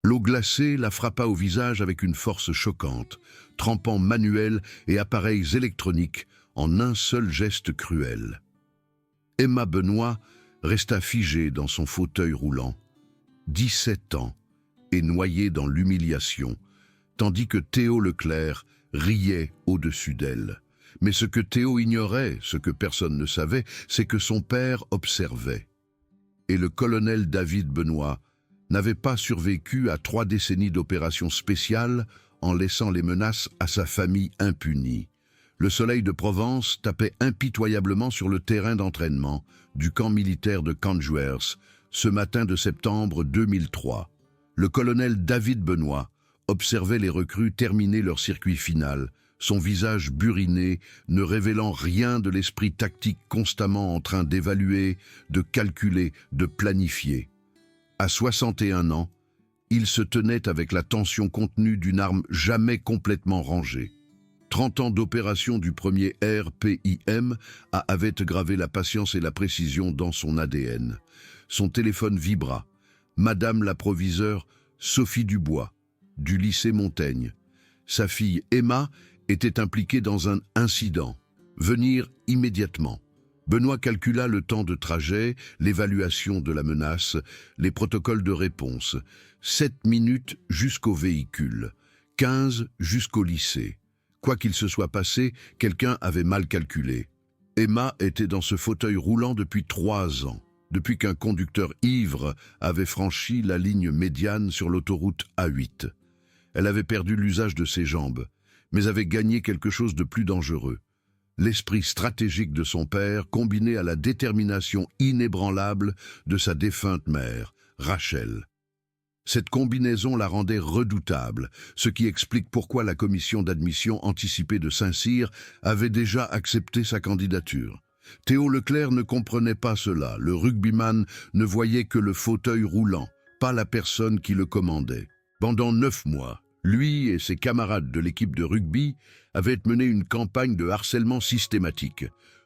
L'eau glacée la frappa au visage avec une force choquante, trempant manuels et appareils électroniques en un seul geste cruel. Emma Benoît resta figée dans son fauteuil roulant, 17 ans, et noyée dans l'humiliation, tandis que Théo Leclerc riait au-dessus d'elle. Mais ce que Théo ignorait, ce que personne ne savait, c'est que son père observait. Et le colonel David Benoît n'avait pas survécu à 3 décennies d'opérations spéciales en laissant les menaces à sa famille impunie. Le soleil de Provence tapait impitoyablement sur le terrain d'entraînement du camp militaire de Canjuers ce matin de septembre 2003. Le colonel David Benoît observait les recrues terminer leur circuit final, son visage buriné, ne révélant rien de l'esprit tactique constamment en train d'évaluer, de calculer, de planifier. À 61 ans, il se tenait avec la tension contenue d'une arme jamais complètement rangée. 30 ans d'opération du premier RPIM avaient gravé la patience et la précision dans son ADN. Son téléphone vibra. Madame la proviseure Sophie Dubois, du lycée Montaigne. Sa fille Emma était impliquée dans un incident. Venir immédiatement. Benoît calcula le temps de trajet, l'évaluation de la menace, les protocoles de réponse. 7 minutes jusqu'au véhicule, 15 jusqu'au lycée. Quoi qu'il se soit passé, quelqu'un avait mal calculé. Emma était dans ce fauteuil roulant depuis 3 ans, depuis qu'un conducteur ivre avait franchi la ligne médiane sur l'autoroute A8. Elle avait perdu l'usage de ses jambes, mais avait gagné quelque chose de plus dangereux. L'esprit stratégique de son père combiné à la détermination inébranlable de sa défunte mère, Rachel. Cette combinaison la rendait redoutable, ce qui explique pourquoi la commission d'admission anticipée de Saint-Cyr avait déjà accepté sa candidature. Théo Leclerc ne comprenait pas cela, le rugbyman ne voyait que le fauteuil roulant, pas la personne qui le commandait. Pendant 9 mois, lui et ses camarades de l'équipe de rugby avaient mené une campagne de harcèlement systématique.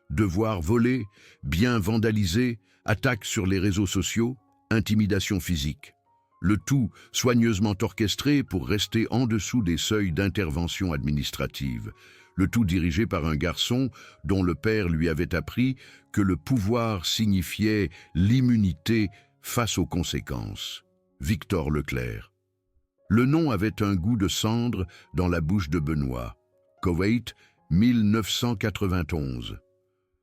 Devoirs volés, biens vandalisés, attaques sur les réseaux sociaux, intimidation physique. Le tout soigneusement orchestré pour rester en dessous des seuils d'intervention administrative. Le tout dirigé par un garçon dont le père lui avait appris que le pouvoir signifiait l'immunité face aux conséquences. Victor Leclerc. Le nom avait un goût de cendre dans la bouche de Benoît. Koweït, 1991.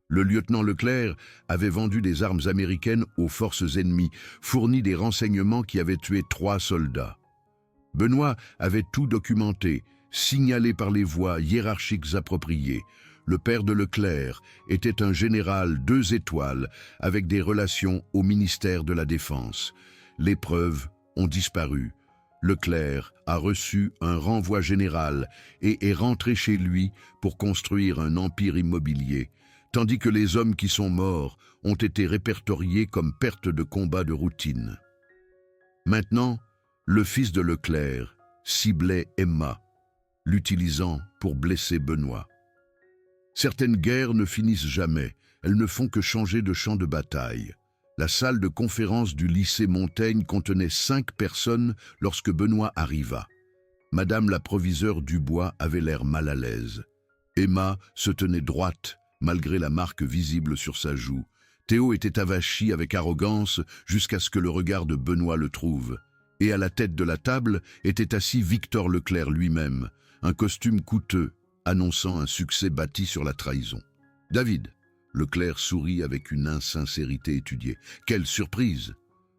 Le lieutenant Leclerc avait vendu des armes américaines aux forces ennemies, fourni des renseignements qui avaient tué 3 soldats. Benoît avait tout documenté, signalé par les voies hiérarchiques appropriées. Le père de Leclerc était un général 2 étoiles avec des relations au ministère de la Défense. Les preuves ont disparu. Leclerc a reçu un renvoi général et est rentré chez lui pour construire un empire immobilier, tandis que les hommes qui sont morts ont été répertoriés comme perte de combat de routine. Maintenant, le fils de Leclerc ciblait Emma, l'utilisant pour blesser Benoît. Certaines guerres ne finissent jamais, elles ne font que changer de champ de bataille. La salle de conférence du lycée Montaigne contenait 5 personnes lorsque Benoît arriva. Madame la proviseure Dubois avait l'air mal à l'aise. Emma se tenait droite, malgré la marque visible sur sa joue. Théo était avachi avec arrogance jusqu'à ce que le regard de Benoît le trouve. Et à la tête de la table était assis Victor Leclerc lui-même, un costume coûteux, annonçant un succès bâti sur la trahison. « David !» Leclerc sourit avec une insincérité étudiée. « Quelle surprise !»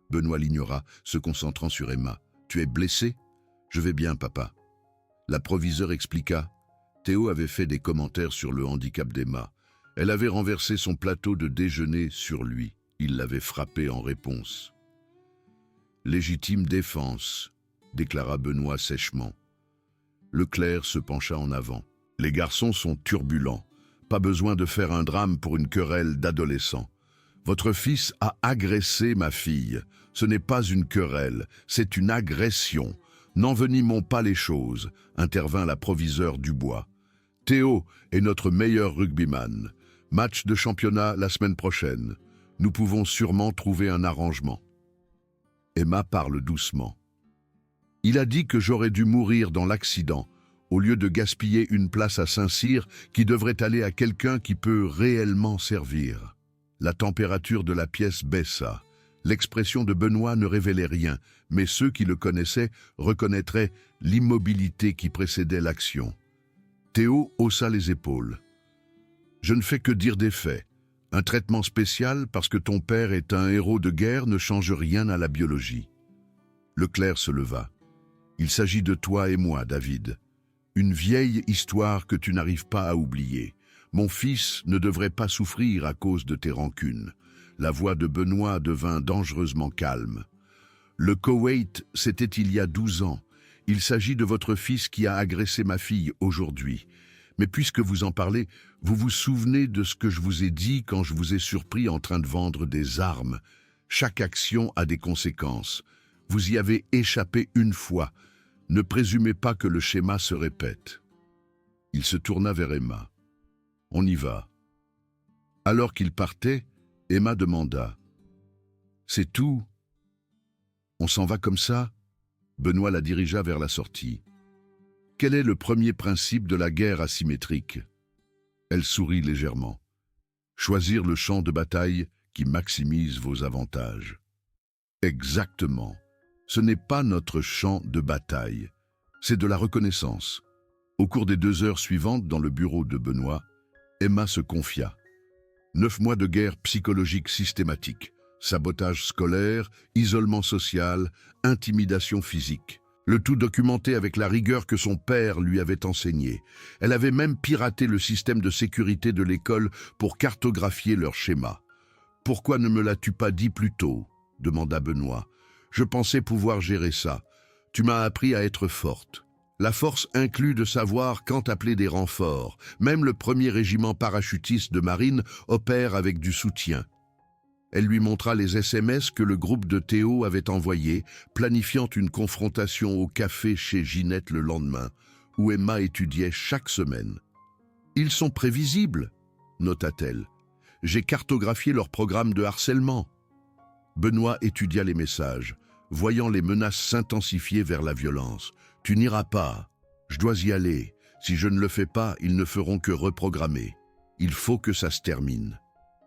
Benoît l'ignora, se concentrant sur Emma. « Tu es blessé ?»« Je vais bien, papa. » La proviseure expliqua. Théo avait fait des commentaires sur le handicap d'Emma. Elle avait renversé son plateau de déjeuner sur lui. Il l'avait frappé en réponse. « Légitime défense », déclara Benoît sèchement. Leclerc se pencha en avant. « Les garçons sont turbulents. Pas besoin de faire un drame pour une querelle d'adolescents. Votre fils a agressé ma fille. Ce n'est pas une querelle, c'est une agression. N'envenimons pas les choses, intervint la proviseure Dubois. Théo est notre meilleur rugbyman. Match de championnat la semaine prochaine. Nous pouvons sûrement trouver un arrangement. Emma parle doucement. Il a dit que j'aurais dû mourir dans l'accident, au lieu de gaspiller une place à Saint-Cyr qui devrait aller à quelqu'un qui peut réellement servir. La température de la pièce baissa. L'expression de Benoît ne révélait rien, mais ceux qui le connaissaient reconnaîtraient l'immobilité qui précédait l'action. Théo haussa les épaules. « Je ne fais que dire des faits. Un traitement spécial parce que ton père est un héros de guerre ne change rien à la biologie. » Leclerc se leva. « Il s'agit de toi et moi, David. Une vieille histoire que tu n'arrives pas à oublier. Mon fils ne devrait pas souffrir à cause de tes rancunes. » La voix de Benoît devint dangereusement calme. « Le Koweït, c'était il y a 12 ans. Il s'agit de votre fils qui a agressé ma fille aujourd'hui. Mais puisque vous en parlez, vous vous souvenez de ce que je vous ai dit quand je vous ai surpris en train de vendre des armes. Chaque action a des conséquences. Vous y avez échappé une fois. Ne présumez pas que le schéma se répète. » Il se tourna vers Emma. « On y va. » Alors qu'il partait, Emma demanda. « C'est tout? On s'en va comme ça ?» Benoît la dirigea vers la sortie. « Quel est le premier principe de la guerre asymétrique ?» Elle sourit légèrement. « Choisir le champ de bataille qui maximise vos avantages. » Exactement. Ce n'est pas notre champ de bataille. C'est de la reconnaissance. Au cours des 2 heures suivantes dans le bureau de Benoît, Emma se confia. 9 mois de guerre psychologique systématique, sabotage scolaire, isolement social, intimidation physique. Le tout documenté avec la rigueur que son père lui avait enseignée. Elle avait même piraté le système de sécurité de l'école pour cartographier leur schéma. « Pourquoi ne me l'as-tu pas dit plus tôt ?» demanda Benoît. « Je pensais pouvoir gérer ça. Tu m'as appris à être forte. » La force inclut de savoir quand appeler des renforts. Même le 1er régiment parachutiste de marine opère avec du soutien. Elle lui montra les SMS que le groupe de Théo avait envoyés, planifiant une confrontation au café chez Ginette le lendemain, où Emma étudiait chaque semaine. « Ils sont prévisibles, » nota-t-elle. « J'ai cartographié leur programme de harcèlement. » Benoît étudia les messages, voyant les menaces s'intensifier vers la violence. « Tu n'iras pas. Je dois y aller. Si je ne le fais pas, ils ne feront que reprogrammer. Il faut que ça se termine. »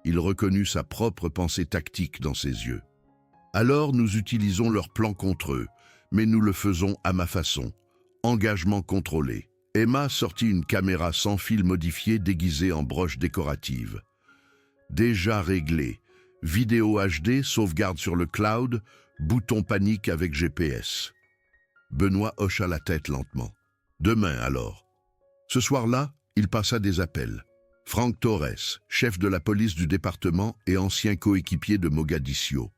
Il reconnut sa propre pensée tactique dans ses yeux. « Alors nous utilisons leur plan contre eux, mais nous le faisons à ma façon. Engagement contrôlé. » Emma sortit une caméra sans fil modifiée déguisée en broche décorative. « Déjà réglé. Vidéo HD, sauvegarde sur le cloud, bouton panique avec GPS. » Benoît hocha la tête lentement. « Demain alors. » Ce soir-là, il passa des appels. Franck Torres, chef de la police du département et ancien coéquipier de Mogadiscio.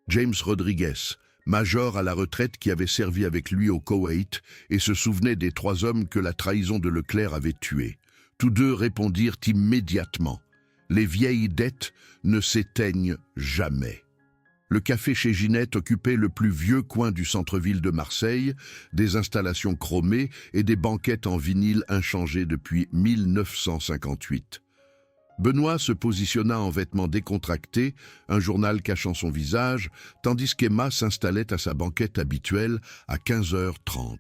James Rodriguez, major à la retraite qui avait servi avec lui au Koweït et se souvenait des 3 hommes que la trahison de Leclerc avait tués. Tous 2 répondirent immédiatement. Les vieilles dettes ne s'éteignent jamais. Le café chez Ginette occupait le plus vieux coin du centre-ville de Marseille, des installations chromées et des banquettes en vinyle inchangées depuis 1958. Benoît se positionna en vêtements décontractés, un journal cachant son visage, tandis qu'Emma s'installait à sa banquette habituelle à 15h30.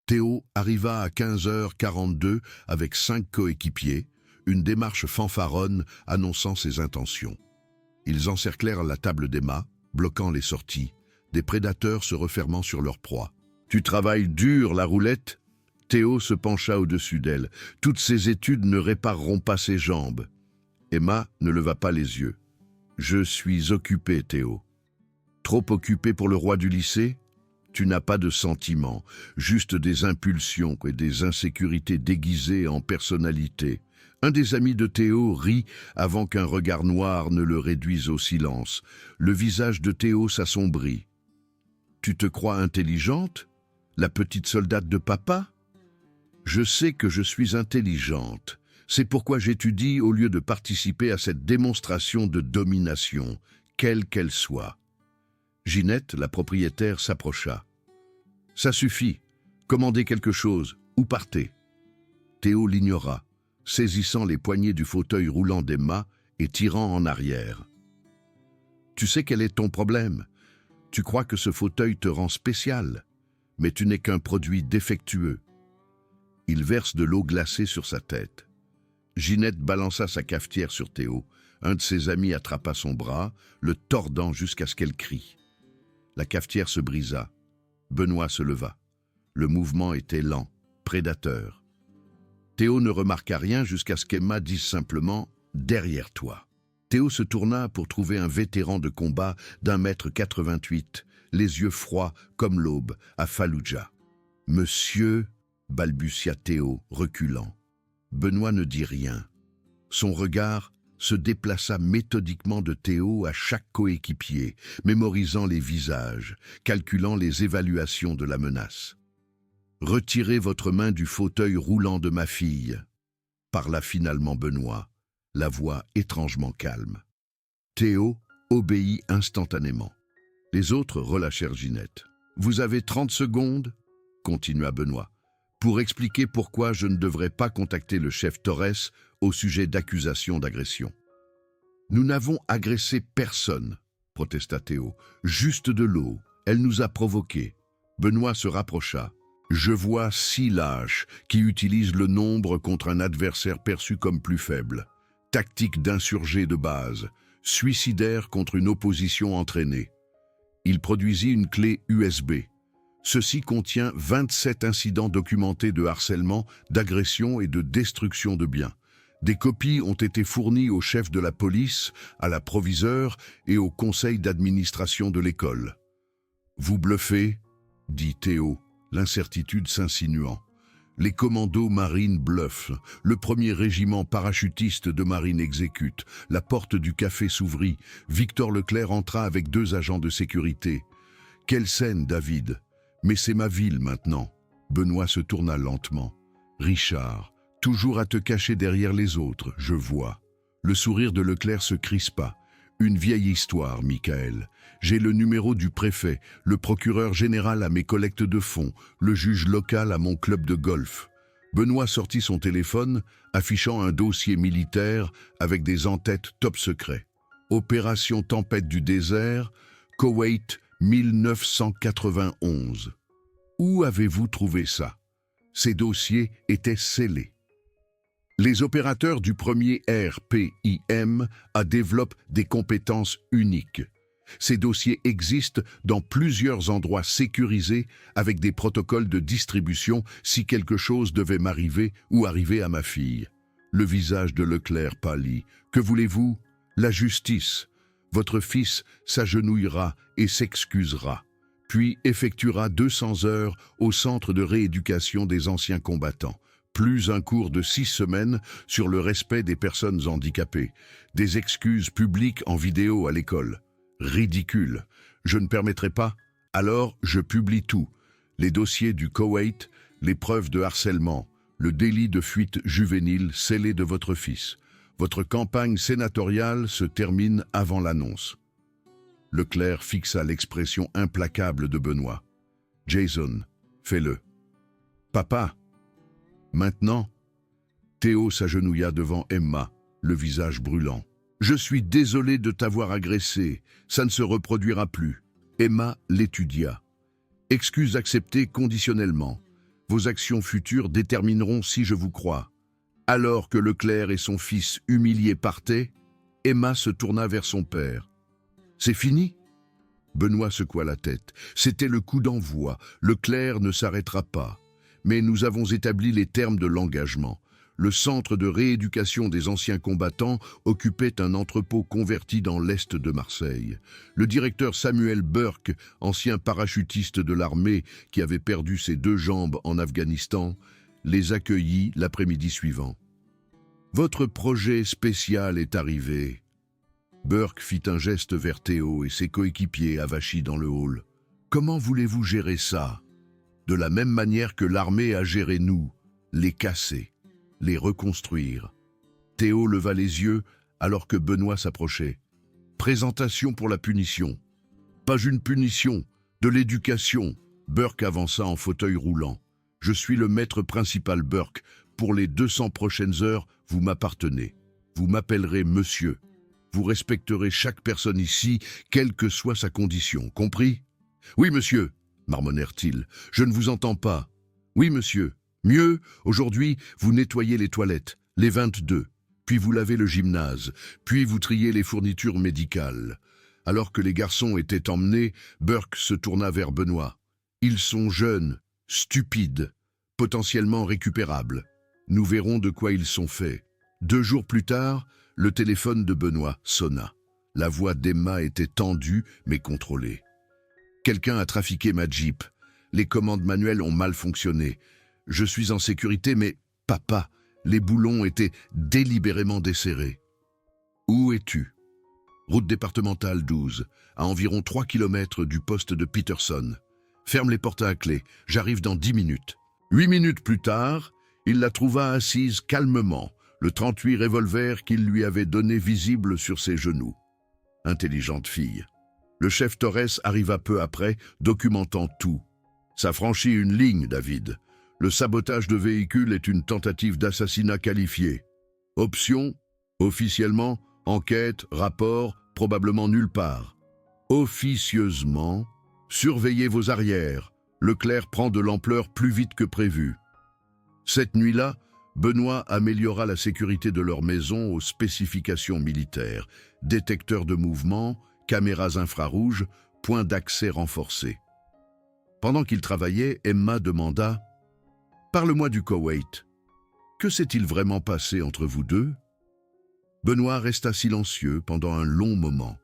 Théo arriva à 15h42 avec 5 coéquipiers, une démarche fanfaronne annonçant ses intentions. Ils encerclèrent la table d'Emma, bloquant les sorties, des prédateurs se refermant sur leur proie. « Tu travailles dur, la roulette ?» Théo se pencha au-dessus d'elle. « Toutes ces études ne répareront pas ses jambes. » Emma ne leva pas les yeux. « Je suis occupé, Théo. »« Trop occupé pour le roi du lycée ? Tu n'as pas de sentiments, juste des impulsions et des insécurités déguisées en personnalité. » Un des amis de Théo rit avant qu'un regard noir ne le réduise au silence. Le visage de Théo s'assombrit. « Tu te crois intelligente, la petite soldate de papa ? » « Je sais que je suis intelligente. C'est pourquoi j'étudie au lieu de participer à cette démonstration de domination, quelle qu'elle soit. » Ginette, la propriétaire, s'approcha. « Ça suffit. Commandez quelque chose ou partez. » Théo l'ignora, saisissant les poignées du fauteuil roulant d'Emma et tirant en arrière. « Tu sais quel est ton problème? Tu crois que ce fauteuil te rend spécial. Mais tu n'es qu'un produit défectueux. Il verse de l'eau glacée sur sa tête. Ginette balança sa cafetière sur Théo. Un de ses amis attrapa son bras, le tordant jusqu'à ce qu'elle crie. La cafetière se brisa. Benoît se leva. Le mouvement était lent, prédateur. Théo ne remarqua rien jusqu'à ce qu'Emma dise simplement « Derrière toi ». Théo se tourna pour trouver un vétéran de combat d'1,88 m, les yeux froids comme l'aube, à Fallujah. « Monsieur », balbutia Théo, reculant. Benoît ne dit rien. Son regard se déplaça méthodiquement de Théo à chaque coéquipier, mémorisant les visages, calculant les évaluations de la menace. « Retirez votre main du fauteuil roulant de ma fille », parla finalement Benoît, la voix étrangement calme. Théo obéit instantanément. Les autres relâchèrent Ginette. « Vous avez 30 secondes ?» continua Benoît, « pour expliquer pourquoi je ne devrais pas contacter le chef Torres au sujet d'accusations d'agression. » « Nous n'avons agressé personne, » protesta Théo. « Juste de l'eau. Elle nous a provoqués. » Benoît se rapprocha. « Je vois 6 lâches qui utilisent le nombre contre un adversaire perçu comme plus faible. Tactique d'insurgé de base, suicidaire contre une opposition entraînée. » Il produisit une clé USB. Ceci contient 27 incidents documentés de harcèlement, d'agression et de destruction de biens. Des copies ont été fournies au chef de la police, à la proviseure et au conseil d'administration de l'école. « Vous bluffez ?» dit Théo, l'incertitude s'insinuant. « Les commandos marines bluffent. Le 1er régiment parachutiste de marine exécute. La porte du café s'ouvrit. Victor Leclerc entra avec 2 agents de sécurité. « Quelle scène, David ! Mais c'est ma ville maintenant. » Benoît se tourna lentement. « Richard, toujours à te cacher derrière les autres, je vois. » Le sourire de Leclerc se crispa. « Une vieille histoire, Michael. J'ai le numéro du préfet, le procureur général à mes collectes de fonds, le juge local à mon club de golf. » Benoît sortit son téléphone, affichant un dossier militaire avec des en-têtes top secret. Opération Tempête du désert, Koweït 1991. Où avez-vous trouvé ça? Ces dossiers étaient scellés. Les opérateurs du premier RPIM développent des compétences uniques. Ces dossiers existent dans plusieurs endroits sécurisés avec des protocoles de distribution si quelque chose devait m'arriver ou arriver à ma fille. Le visage de Leclerc pâlit. Que voulez-vous? La justice. Votre fils s'agenouillera et s'excusera, puis effectuera 200 heures au centre de rééducation des anciens combattants. Plus un cours de 6 semaines sur le respect des personnes handicapées. Des excuses publiques en vidéo à l'école. Ridicule. Je ne permettrai pas. Alors, je publie tout. Les dossiers du Koweït, les preuves de harcèlement, le délit de fuite juvénile scellé de votre fils. Votre campagne sénatoriale se termine avant l'annonce. Leclerc fixa l'expression implacable de Benoît. « Jason, fais-le. »« Papa !» Maintenant, Théo s'agenouilla devant Emma, le visage brûlant. « Je suis désolé de t'avoir agressé, ça ne se reproduira plus. » Emma l'étudia. « Excuse acceptée conditionnellement. Vos actions futures détermineront si je vous crois. » Alors que Leclerc et son fils humiliés partaient, Emma se tourna vers son père. « C'est fini ?» Benoît secoua la tête. « C'était le coup d'envoi. Leclerc ne s'arrêtera pas. Mais nous avons établi les termes de l'engagement. Le centre de rééducation des anciens combattants occupait un entrepôt converti dans l'est de Marseille. Le directeur Samuel Burke, ancien parachutiste de l'armée qui avait perdu ses 2 jambes en Afghanistan, les accueillit l'après-midi suivant. « Votre projet spécial est arrivé. » Burke fit un geste vers Théo et ses coéquipiers avachis dans le hall. « Comment voulez-vous gérer ça? De la même manière que l'armée a géré nous, les casser, les reconstruire. » Théo leva les yeux alors que Benoît s'approchait. « Présentation pour la punition. »« Pas une punition, de l'éducation. » Burke avança en fauteuil roulant. « Je suis le maître principal Burke. Pour les 200 prochaines heures, vous m'appartenez. Vous m'appellerez monsieur. Vous respecterez chaque personne ici, quelle que soit sa condition. Compris? »« Oui, monsieur. » marmonnèrent-ils. Je ne vous entends pas. Oui, monsieur. Mieux, aujourd'hui, vous nettoyez les toilettes, les 22, puis vous lavez le gymnase, puis vous triez les fournitures médicales. Alors que les garçons étaient emmenés, Burke se tourna vers Benoît. Ils sont jeunes, stupides, potentiellement récupérables. Nous verrons de quoi ils sont faits. 2 jours plus tard, le téléphone de Benoît sonna. La voix d'Emma était tendue mais contrôlée. Quelqu'un a trafiqué ma Jeep. Les commandes manuelles ont mal fonctionné. Je suis en sécurité, mais papa, les boulons étaient délibérément desserrés. Où es-tu? Route départementale 12, à environ 3 km du poste de Peterson. Ferme les portes à clé, j'arrive dans 10 minutes. 8 minutes plus tard, il la trouva assise calmement, le 38 revolver qu'il lui avait donné visible sur ses genoux. Intelligente fille. Le chef Torres arriva peu après, documentant tout. Ça franchit une ligne, David. Le sabotage de véhicule est une tentative d'assassinat qualifiée. Option, officiellement, enquête, rapport, probablement nulle part. Officieusement, surveillez vos arrières. Leclerc prend de l'ampleur plus vite que prévu. Cette nuit-là, Benoît améliora la sécurité de leur maison aux spécifications militaires, détecteurs de mouvement, caméras infrarouges, points d'accès renforcés. Pendant qu'il travaillait, Emma demanda « Parle-moi du Koweït. Que s'est-il vraiment passé entre vous deux ?» Benoît resta silencieux pendant un long moment.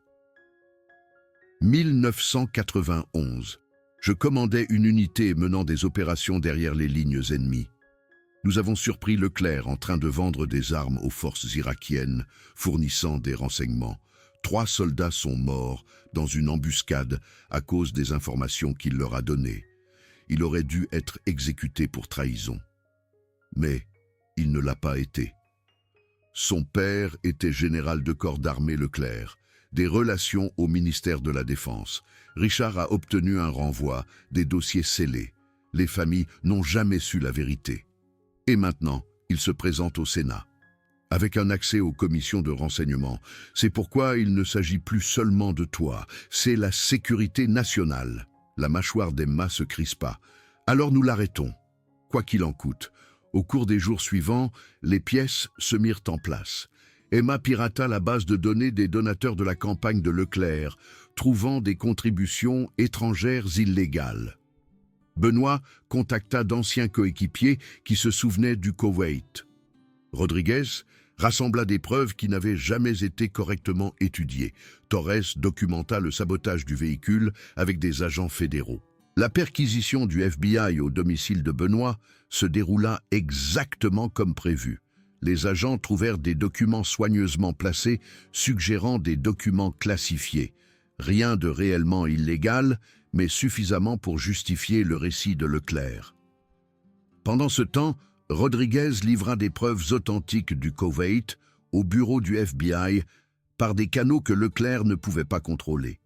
1991. Je commandais une unité menant des opérations derrière les lignes ennemies. Nous avons surpris Leclerc en train de vendre des armes aux forces irakiennes, fournissant des renseignements. 3 soldats sont morts dans une embuscade à cause des informations qu'il leur a données. Il aurait dû être exécuté pour trahison. Mais il ne l'a pas été. Son père était général de corps d'armée Leclerc, des relations au ministère de la Défense. Richard a obtenu un renvoi, des dossiers scellés. Les familles n'ont jamais su la vérité. Et maintenant, il se présente au Sénat, avec un accès aux commissions de renseignement. C'est pourquoi il ne s'agit plus seulement de toi, c'est la sécurité nationale. La mâchoire d'Emma se crispa. Alors nous l'arrêtons, quoi qu'il en coûte. Au cours des jours suivants, les pièces se mirent en place. Emma pirata la base de données des donateurs de la campagne de Leclerc, trouvant des contributions étrangères illégales. Benoît contacta d'anciens coéquipiers qui se souvenaient du Koweït. Rodriguez rassembla des preuves qui n'avaient jamais été correctement étudiées. Torres documenta le sabotage du véhicule avec des agents fédéraux. La perquisition du FBI au domicile de Benoît se déroula exactement comme prévu. Les agents trouvèrent des documents soigneusement placés, suggérant des documents classifiés. Rien de réellement illégal, mais suffisamment pour justifier le récit de Leclerc. Pendant ce temps, Rodriguez livra des preuves authentiques du Koweït au bureau du FBI par des canaux que Leclerc ne pouvait pas contrôler.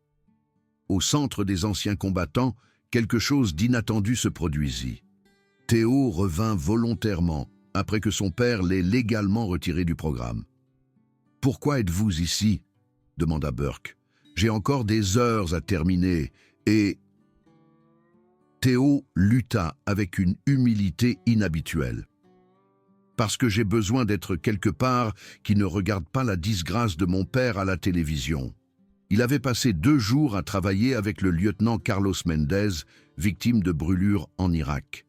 Au centre des anciens combattants, quelque chose d'inattendu se produisit. Théo revint volontairement, après que son père l'ait légalement retiré du programme. « Pourquoi êtes-vous ici ?» demanda Burke. « J'ai encore des heures à terminer, et... » Théo lutta avec une humilité inhabituelle. « Parce que j'ai besoin d'être quelque part qui ne regarde pas la disgrâce de mon père à la télévision. » Il avait passé 2 jours à travailler avec le lieutenant Carlos Mendez, victime de brûlures en Irak.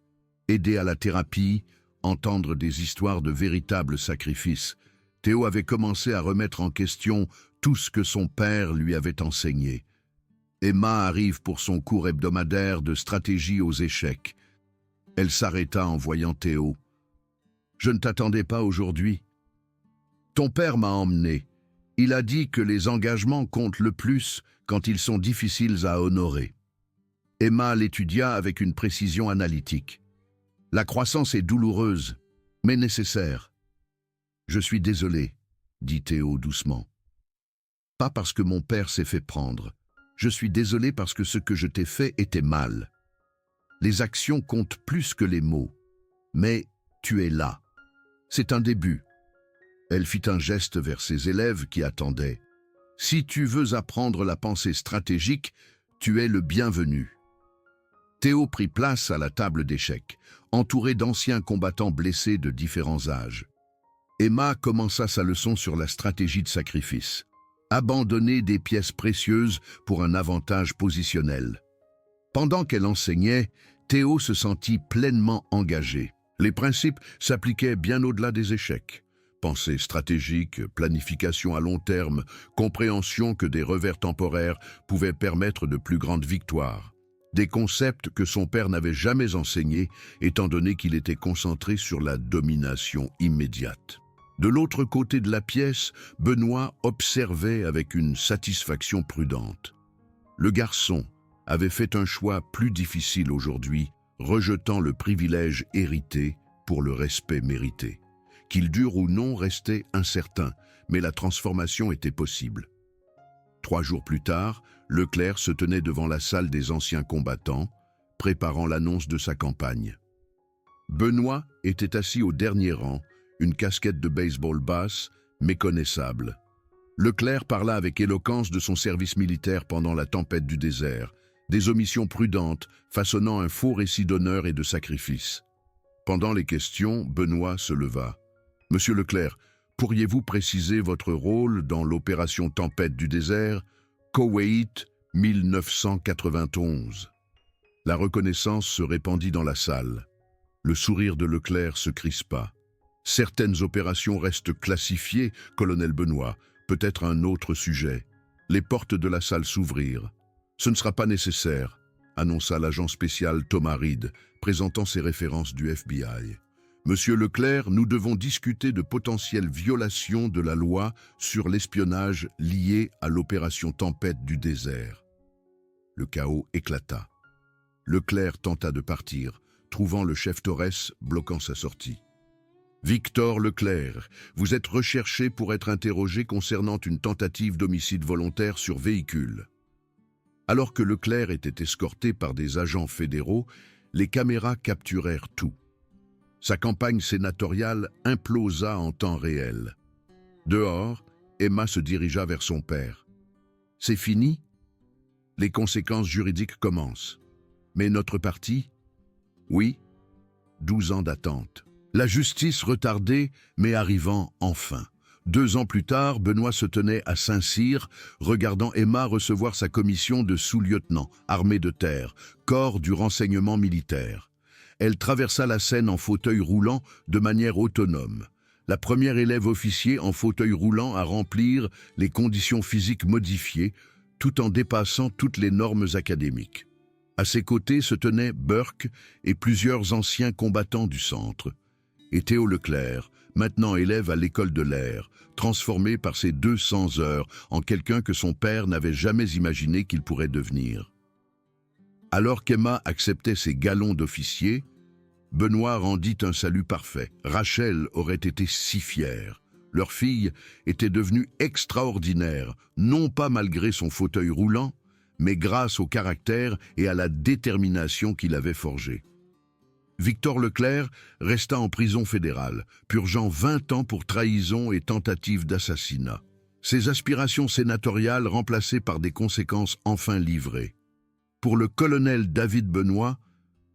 Aider à la thérapie, entendre des histoires de véritables sacrifices. Théo avait commencé à remettre en question tout ce que son père lui avait enseigné. Emma arrive pour son cours hebdomadaire de stratégie aux échecs. Elle s'arrêta en voyant Théo. « Je ne t'attendais pas aujourd'hui. Ton père m'a emmené. Il a dit que les engagements comptent le plus quand ils sont difficiles à honorer. » Emma l'étudia avec une précision analytique. « La croissance est douloureuse, mais nécessaire. »« Je suis désolé, » dit Théo doucement. « Pas parce que mon père s'est fait prendre. Je suis désolé parce que ce que je t'ai fait était mal. Les actions comptent plus que les mots. Mais tu es là. C'est un début. » Elle fit un geste vers ses élèves qui attendaient. « Si tu veux apprendre la pensée stratégique, tu es le bienvenu. » Théo prit place à la table d'échecs, entouré d'anciens combattants blessés de différents âges. Emma commença sa leçon sur la stratégie de sacrifice. Abandonner des pièces précieuses pour un avantage positionnel. Pendant qu'elle enseignait, Théo se sentit pleinement engagé. Les principes s'appliquaient bien au-delà des échecs. Pensée stratégique, planification à long terme, compréhension que des revers temporaires pouvaient permettre de plus grandes victoires. Des concepts que son père n'avait jamais enseignés, étant donné qu'il était concentré sur la domination immédiate. De l'autre côté de la pièce, Benoît observait avec une satisfaction prudente. Le garçon avait fait un choix plus difficile aujourd'hui, rejetant le privilège hérité pour le respect mérité. Qu'il dure ou non restait incertain, mais la transformation était possible. 3 jours plus tard, Leclerc se tenait devant la salle des anciens combattants, préparant l'annonce de sa campagne. Benoît était assis au dernier rang, une casquette de baseball basse, méconnaissable. Leclerc parla avec éloquence de son service militaire pendant la tempête du désert, des omissions prudentes façonnant un faux récit d'honneur et de sacrifice. Pendant les questions, Benoît se leva. « Monsieur Leclerc, pourriez-vous préciser votre rôle dans l'opération Tempête du désert, Koweït 1991 ?» La reconnaissance se répandit dans la salle. Le sourire de Leclerc se crispa. « Certaines opérations restent classifiées, colonel Benoît, peut-être un autre sujet. » Les portes de la salle s'ouvrirent. « Ce ne sera pas nécessaire », annonça l'agent spécial Thomas Reed, présentant ses références du FBI. « Monsieur Leclerc, nous devons discuter de potentielles violations de la loi sur l'espionnage lié à l'opération Tempête du désert. » Le chaos éclata. Leclerc tenta de partir, trouvant le chef Torres bloquant sa sortie. « Victor Leclerc, vous êtes recherché pour être interrogé concernant une tentative d'homicide volontaire sur véhicule. » Alors que Leclerc était escorté par des agents fédéraux, les caméras capturèrent tout. Sa campagne sénatoriale implosa en temps réel. Dehors, Emma se dirigea vers son père. « C'est fini ? Les conséquences juridiques commencent. Mais notre parti ? Oui, 12 ans d'attente. La justice retardée, mais arrivant enfin. 2 ans plus tard, Benoît se tenait à Saint-Cyr, regardant Emma recevoir sa commission de sous-lieutenant, armée de terre, corps du renseignement militaire. Elle traversa la scène en fauteuil roulant de manière autonome. La première élève officier en fauteuil roulant à remplir les conditions physiques modifiées, tout en dépassant toutes les normes académiques. À ses côtés se tenaient Burke et plusieurs anciens combattants du centre. Et Théo Leclerc, maintenant élève à l'école de l'air, transformé par ses 200 heures en quelqu'un que son père n'avait jamais imaginé qu'il pourrait devenir. Alors qu'Emma acceptait ses galons d'officier, Benoît rendit un salut parfait. Rachel aurait été si fière. Leur fille était devenue extraordinaire, non pas malgré son fauteuil roulant, mais grâce au caractère et à la détermination qu'il avait forgé. Victor Leclerc resta en prison fédérale, purgeant 20 ans pour trahison et tentative d'assassinat. Ses aspirations sénatoriales remplacées par des conséquences enfin livrées. Pour le colonel David Benoît,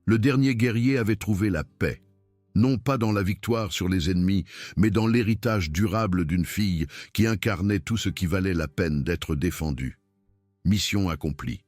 le dernier guerrier avait trouvé la paix, non pas dans la victoire sur les ennemis, mais dans l'héritage durable d'une fille qui incarnait tout ce qui valait la peine d'être défendu. Mission accomplie.